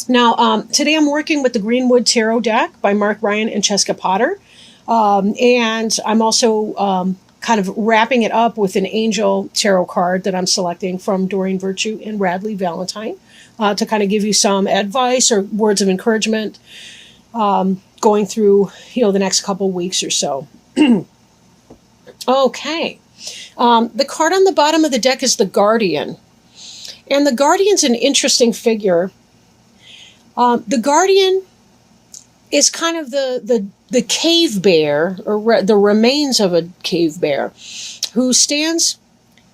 Now, today I'm working with the Greenwood Tarot deck by Mark Ryan and Cheska Potter. And I'm also kind of wrapping it up with an angel tarot card that I'm selecting from Doreen Virtue and Radley Valentine to kind of give you some advice or words of encouragement going through, the next couple weeks or so. Okay. The card on the bottom of the deck is the Guardian. And the Guardian's an interesting figure. The Guardian is kind of the cave bear, or the remains of a cave bear, who stands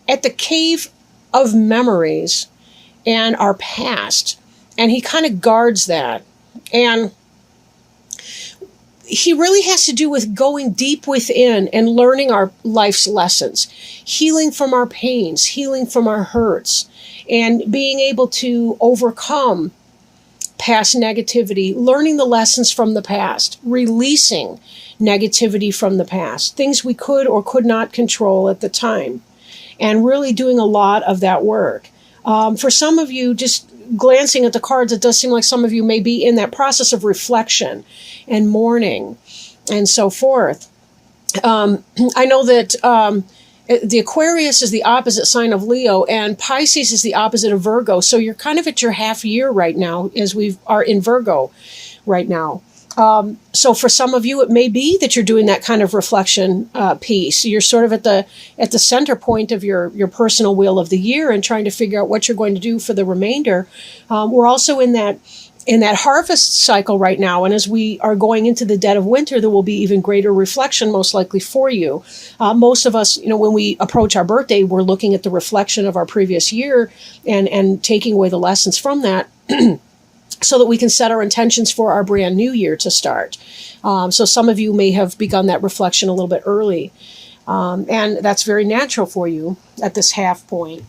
at the cave of memories and our past. And he kind of guards that. And he really has to do with going deep within and learning our life's lessons, healing from our pains, healing from our hurts, and being able to overcome past negativity, learning the lessons from the past, releasing negativity from the past, things we could or could not control at the time, and really doing a lot of that work. For some of you, just glancing at the cards, it does seem like some of you may be in that process of reflection and mourning and so forth. I know that the Aquarius is the opposite sign of Leo, and Pisces is the opposite of Virgo. So you're kind of at your half year right now, as we are in Virgo right now. So for some of you, it may be that you're doing that kind of reflection piece. You're sort of at the center point of your personal wheel of the year and trying to figure out what you're going to do for the remainder. We're also in that harvest cycle right now. And as we are going into the dead of winter, there will be even greater reflection, most likely for you. Most of us, when we approach our birthday, we're looking at the reflection of our previous year and taking away the lessons from that so that we can set our intentions for our brand new year to start. So some of you may have begun that reflection a little bit early. And that's very natural for you at this half point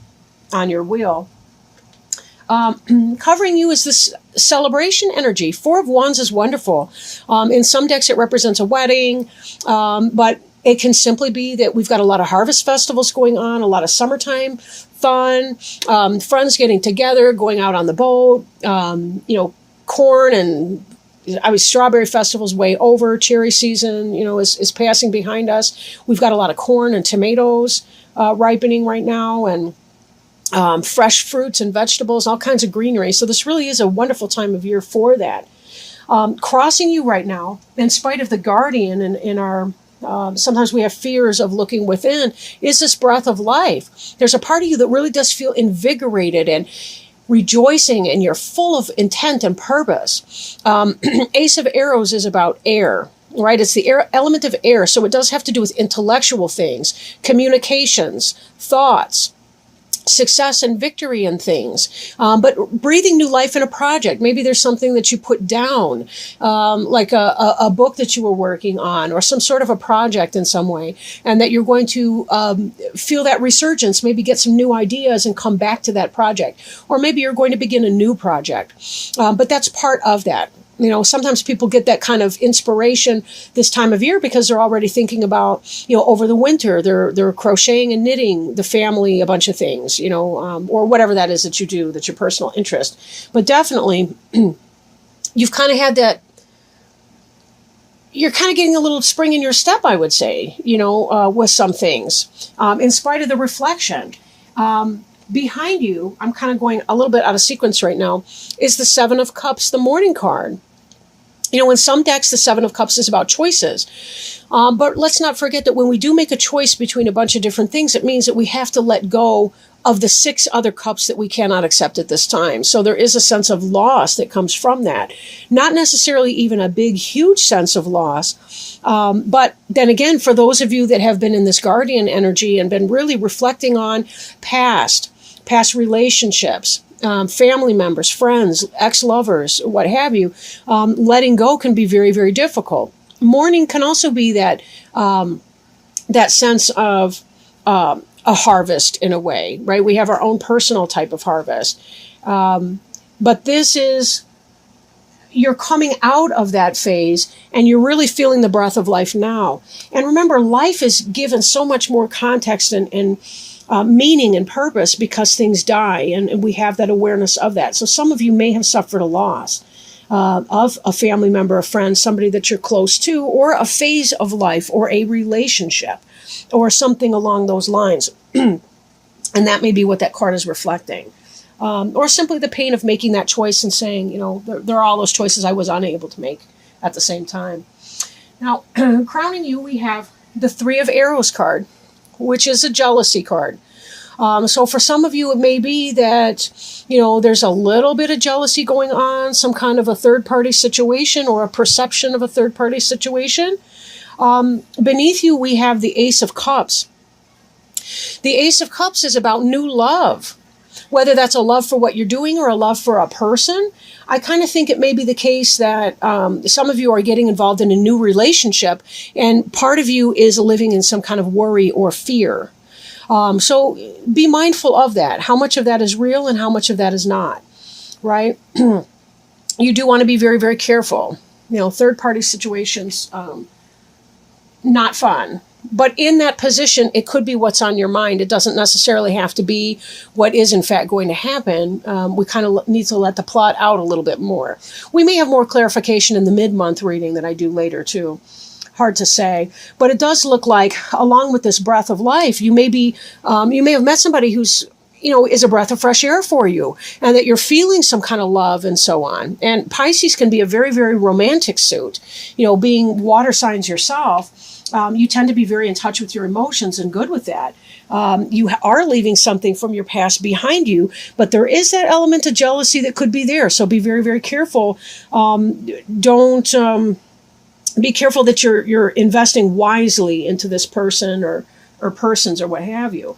on your wheel. Covering you is this celebration energy. Four of Wands is wonderful. In some decks, it represents a wedding, but it can simply be that we've got a lot of harvest festivals going on, a lot of summertime fun, friends getting together, going out on the boat, corn and strawberry festival's way over. Cherry season, is passing behind us. We've got a lot of corn and tomatoes ripening right now, and fresh fruits and vegetables, all kinds of greenery. So this really is a wonderful time of year for that. Crossing you right now, in spite of the Guardian and in our sometimes we have fears of looking within, is this breath of life. There's a part of you that really does feel invigorated and rejoicing, and you're full of intent and purpose. Ace of Arrows is about air, right? It's the element of air, so it does have to do with intellectual things, communications, thoughts, success and victory in things, but breathing new life in a project. Maybe there's something that you put down, like a book that you were working on, or some sort of a project in some way, and that you're going to feel that resurgence, maybe get some new ideas and come back to that project. Or maybe you're going to begin a new project, but that's part of that. Sometimes people get that kind of inspiration this time of year because they're already thinking about, over the winter, they're crocheting and knitting the family a bunch of things, or whatever that is that you do, that's your personal interest. But definitely, you've kind of had that, you're kind of getting a little spring in your step, I would say, with some things, in spite of the reflection. Behind you, I'm kind of going a little bit out of sequence right now, is the Seven of Cups, the Morning card. In some decks, the Seven of Cups is about choices. But let's not forget that when we do make a choice between a bunch of different things, it means that we have to let go of the 6 other cups that we cannot accept at this time. So there is a sense of loss that comes from that. Not necessarily even a big, huge sense of loss. But then again, for those of you that have been in this Guardian energy and been really reflecting on past relationships, family members, friends, ex-lovers, what have you, letting go can be very, very difficult. Mourning can also be that sense of a harvest in a way, right? We have our own personal type of harvest. But this is, you're coming out of that phase and you're really feeling the breath of life now. And remember, life is given so much more context and meaning and purpose because things die, and we have that awareness of that. So some of you may have suffered a loss of a family member, a friend, somebody that you're close to, or a phase of life, or a relationship, or something along those lines. And that may be what that card is reflecting. Or simply the pain of making that choice and saying, there are all those choices I was unable to make at the same time. Now, crowning you, we have the Three of Arrows card, which is a jealousy card. So for some of you, it may be that, there's a little bit of jealousy going on, some kind of a third-party situation or a perception of a third-party situation. Beneath you, we have the Ace of Cups. The Ace of Cups is about new love, whether that's a love for what you're doing or a love for a person. I kind of think it may be the case that some of you are getting involved in a new relationship, and part of you is living in some kind of worry or fear. So be mindful of that. How much of that is real and how much of that is not, right? You do want to be very, very careful. Third-party situations, not fun. But in that position, it could be what's on your mind. It doesn't necessarily have to be what is, in fact, going to happen. We kind of need to let the plot out a little bit more. We may have more clarification in the mid-month reading that I do later, too. Hard to say. But it does look like, along with this breath of life, you may have met somebody who's, is a breath of fresh air for you, and that you're feeling some kind of love and so on. And Pisces can be a very, very romantic suit. Being water signs yourself, you tend to be very in touch with your emotions and good with that. You are leaving something from your past behind you, but there is that element of jealousy that could be there. So be very, very careful. Be careful that you're investing wisely into this person or persons or what have you.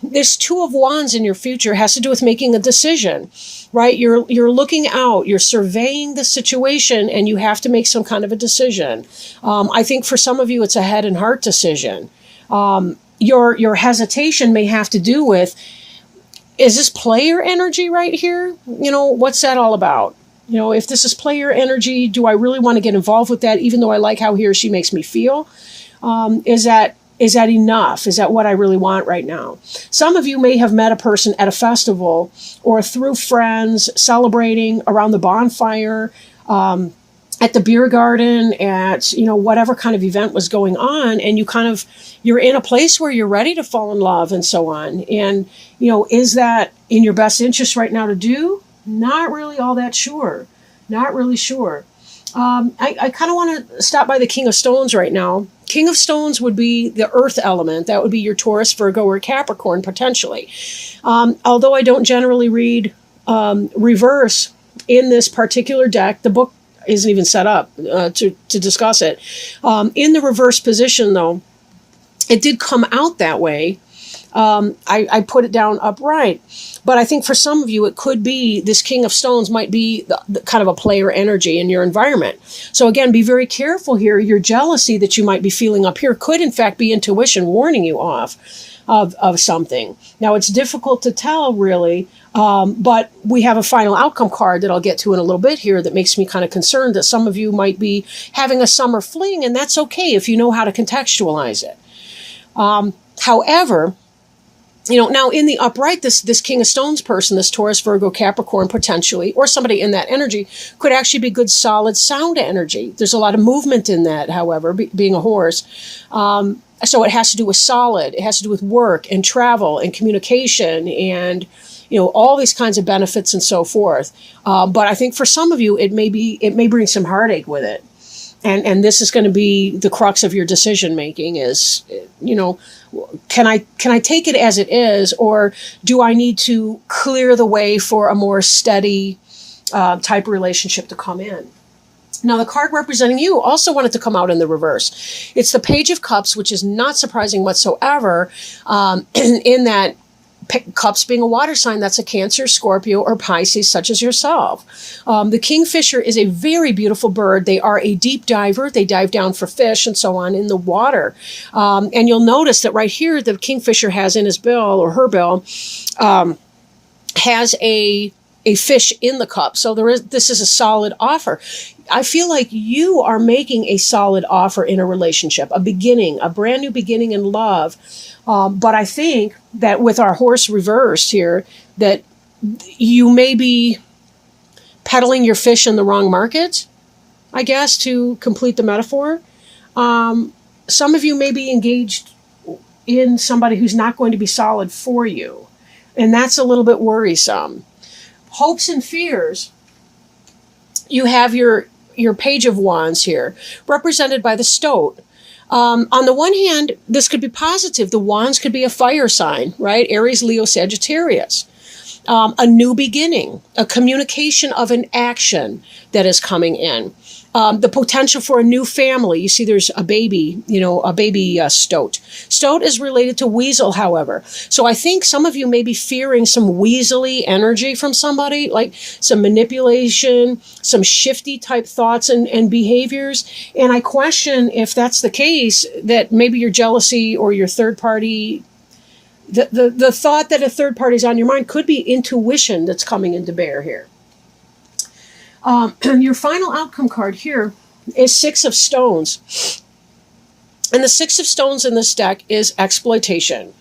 This Two of Wands in your future has to do with making a decision, right? You're looking out, you're surveying the situation, and you have to make some kind of a decision. I think for some of you, it's a head and heart decision. Your hesitation may have to do with, is this player energy right here? What's that all about? If this is player energy, do I really want to get involved with that, even though I like how he or she makes me feel? Is that enough? Is that what I really want right now? Some of you may have met a person at a festival or through friends, celebrating around the bonfire, at the beer garden, at, whatever kind of event was going on. And you're in a place where you're ready to fall in love and so on. And, is that in your best interest right now to do? Not really all that sure. Not really sure. I kind of want to stop by the King of Stones right now. King of Stones would be the earth element. That would be your Taurus, Virgo, or Capricorn, potentially. Although I don't generally read reverse in this particular deck, the book isn't even set up to discuss it. In the reverse position, though, it did come out that way. I put it down upright. But I think for some of you, it could be this King of Stones might be the kind of a player energy in your environment. So again, be very careful here. Your jealousy that you might be feeling up here could in fact be intuition warning you off of something. Now, it's difficult to tell really, but we have a final outcome card that I'll get to in a little bit here that makes me kind of concerned that some of you might be having a summer fling, and that's okay if you know how to contextualize it. However, now in the upright, this King of Stones person, this Taurus, Virgo, Capricorn, potentially, or somebody in that energy, could actually be good, solid sound energy. There's a lot of movement in that, however, being a horse. So it has to do with solid. It has to do with work and travel and communication and, all these kinds of benefits and so forth. But I think for some of you, it may bring some heartache with it. And this is going to be the crux of your decision making is, can I take it as it is, or do I need to clear the way for a more steady type relationship to come in? Now, the card representing you also wanted to come out in the reverse. It's the Page of Cups, which is not surprising whatsoever, in that Cups being a water sign, that's a Cancer, Scorpio, or Pisces, such as yourself. The kingfisher is a very beautiful bird. They are a deep diver. They dive down for fish and so on in the water. And you'll notice that right here, the kingfisher has in his bill, or her bill, has a a fish in the cup. So this is a solid offer. I feel like you are making a solid offer in a relationship, a beginning, a brand new beginning in love. But I think that with our horse reversed here, that you may be peddling your fish in the wrong market, I guess, to complete the metaphor. Some of you may be engaged in somebody who's not going to be solid for you. And that's a little bit worrisome. Hopes and fears. You have your Page of Wands here, represented by the Stoat. On the one hand, this could be positive. The Wands could be a fire sign, right? Aries, Leo, Sagittarius. A new beginning, a communication of an action that is coming in. The potential for a new family. You see there's a baby, stoat. Stoat is related to weasel, however. So I think some of you may be fearing some weaselly energy from somebody, like some manipulation, some shifty type thoughts and behaviors. And I question if that's the case, that maybe your jealousy or your third party, the thought that a third party is on your mind could be intuition that's coming into bear here. Your final outcome card here is Six of Stones. And the Six of Stones in this deck is exploitation,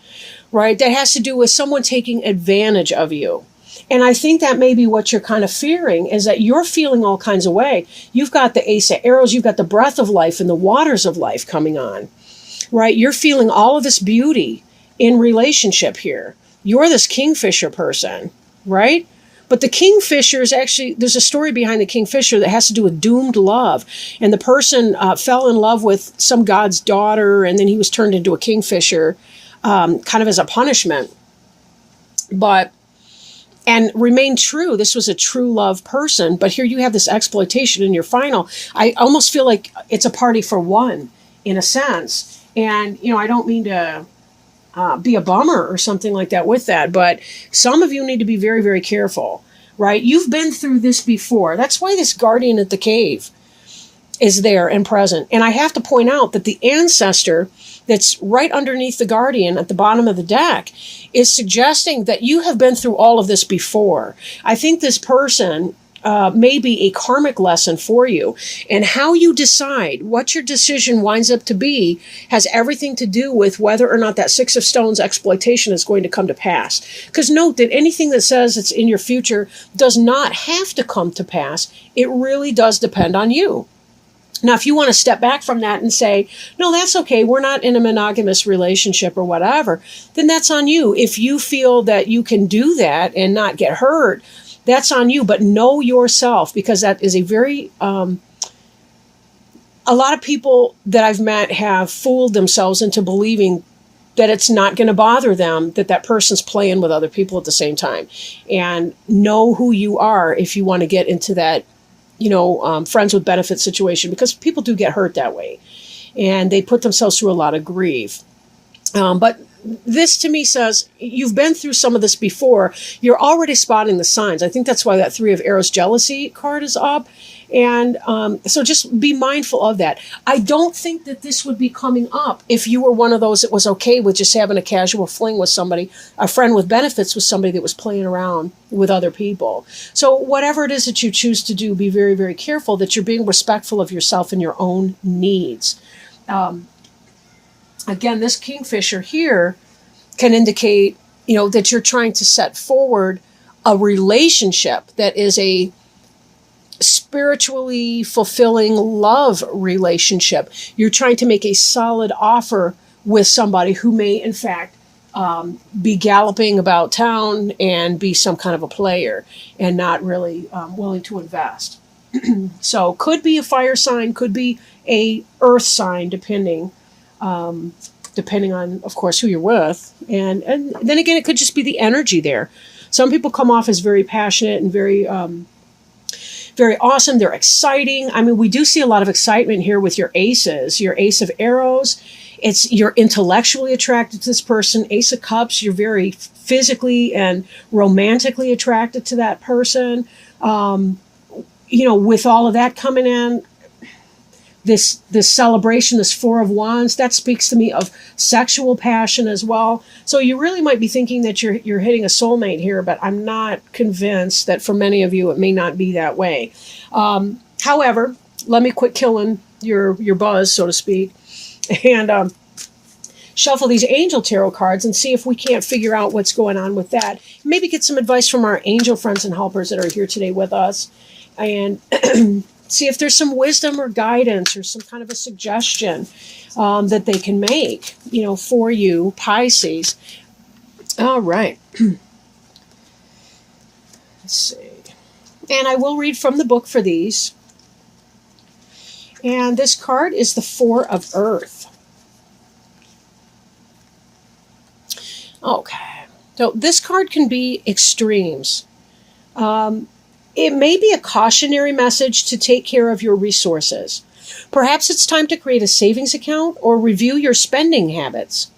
right? That has to do with someone taking advantage of you. And I think that may be what you're kind of fearing, is that you're feeling all kinds of way. You've got the Ace of Arrows, you've got the breath of life and the waters of life coming on, right? You're feeling all of this beauty in relationship here. You're this Kingfisher person, right? But the Kingfisher is actually, there's a story behind the Kingfisher that has to do with doomed love. And the person fell in love with some god's daughter, and then he was turned into a Kingfisher kind of as a punishment. And remained true. This was a true love person. But here you have this exploitation in your final. I almost feel like it's a party for one, in a sense. And, I don't mean to be a bummer or something like that with that. But some of you need to be very, very careful, right? You've been through this before. That's why this guardian at the cave is there and present. And I have to point out that the ancestor that's right underneath the guardian at the bottom of the deck is suggesting that you have been through all of this before. I think this person may be a karmic lesson for you. And how you decide what your decision winds up to be has everything to do with whether or not that Six of Stones exploitation is going to come to pass. Because note that anything that says it's in your future does not have to come to pass. It really does depend on you. Now, if you want to step back from that and say, no, that's okay, we're not in a monogamous relationship or whatever, then that's on you. If you feel that you can do that and not get hurt, that's on you. But know yourself, because that is a very, a lot of people that I've met have fooled themselves into believing that it's not going to bother them, that person's playing with other people at the same time. And know who you are if you want to get into that, friends with benefits situation, because people do get hurt that way and they put themselves through a lot of grief. But this to me says you've been through some of this before. You're already spotting the signs. I think that's why that Three of Arrows jealousy card is up. And so just be mindful of that. I don't think that this would be coming up if you were one of those that was okay with just having a casual fling with somebody, a friend with benefits with somebody that was playing around with other people. So whatever it is that you choose to do, be very, very careful that you're being respectful of yourself and your own needs. Again, this Kingfisher here can indicate, that you're trying to set forward a relationship that is a spiritually fulfilling love relationship. You're trying to make a solid offer with somebody who may, in fact, be galloping about town and be some kind of a player and not really willing to invest. So could be a fire sign, could be a earth sign, depending on, of course, who you're with. And then again, it could just be the energy there. Some people come off as very passionate and very awesome. They're exciting. I mean, we do see a lot of excitement here with your aces, your Ace of Arrows. You're intellectually attracted to this person. Ace of Cups, you're very physically and romantically attracted to that person. With all of that coming in, this celebration, this Four of Wands, that speaks to me of sexual passion as well. So you really might be thinking that you're hitting a soulmate here, but I'm not convinced that for many of you it may not be that way. However, let me quit killing your buzz, so to speak, and shuffle these angel tarot cards and see if we can't figure out what's going on with that. Maybe get some advice from our angel friends and helpers that are here today with us, and see if there's some wisdom or guidance or some kind of a suggestion that they can make, for you, Pisces. All right. Let's see. And I will read from the book for these. And this card is the Four of Earth. Okay. So this card can be extremes. It may be a cautionary message to take care of your resources. Perhaps it's time to create a savings account or review your spending habits.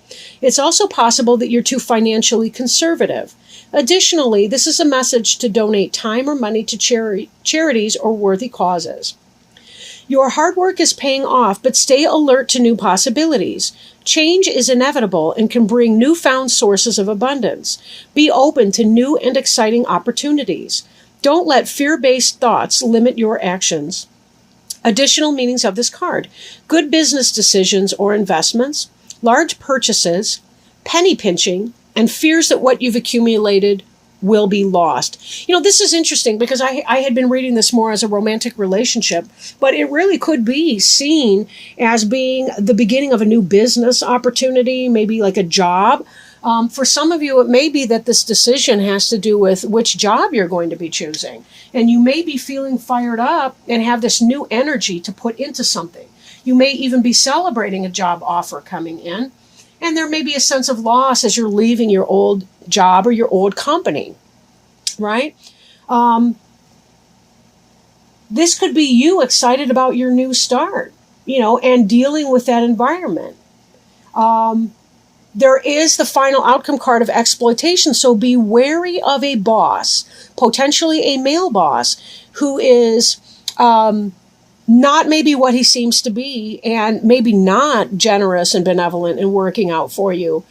It's also possible that you're too financially conservative. Additionally, this is a message to donate time or money to charities or worthy causes. Your hard work is paying off, but stay alert to new possibilities. Change is inevitable and can bring newfound sources of abundance. Be open to new and exciting opportunities. Don't let fear-based thoughts limit your actions. Additional meanings of this card: good business decisions or investments, large purchases, penny pinching, and fears that what you've accumulated will be lost. This is interesting because I had been reading this more as a romantic relationship, but it really could be seen as being the beginning of a new business opportunity, maybe like a job. For some of you, it may be that this decision has to do with which job you're going to be choosing. And you may be feeling fired up and have this new energy to put into something. You may even be celebrating a job offer coming in. And there may be a sense of loss as you're leaving your old job or your old company, right? This could be you excited about your new start, and dealing with that environment. There is the final outcome card of exploitation, so be wary of a boss, potentially a male boss, who is not maybe what he seems to be, and maybe not generous and benevolent and working out for you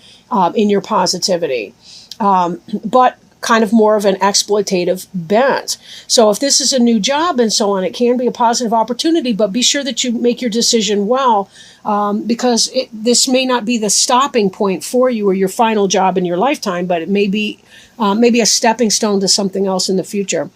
in your positivity, but kind of more of an exploitative bent. So if this is a new job and so on, it can be a positive opportunity, but be sure that you make your decision well, because this may not be the stopping point for you or your final job in your lifetime, but it may be maybe a stepping stone to something else in the future.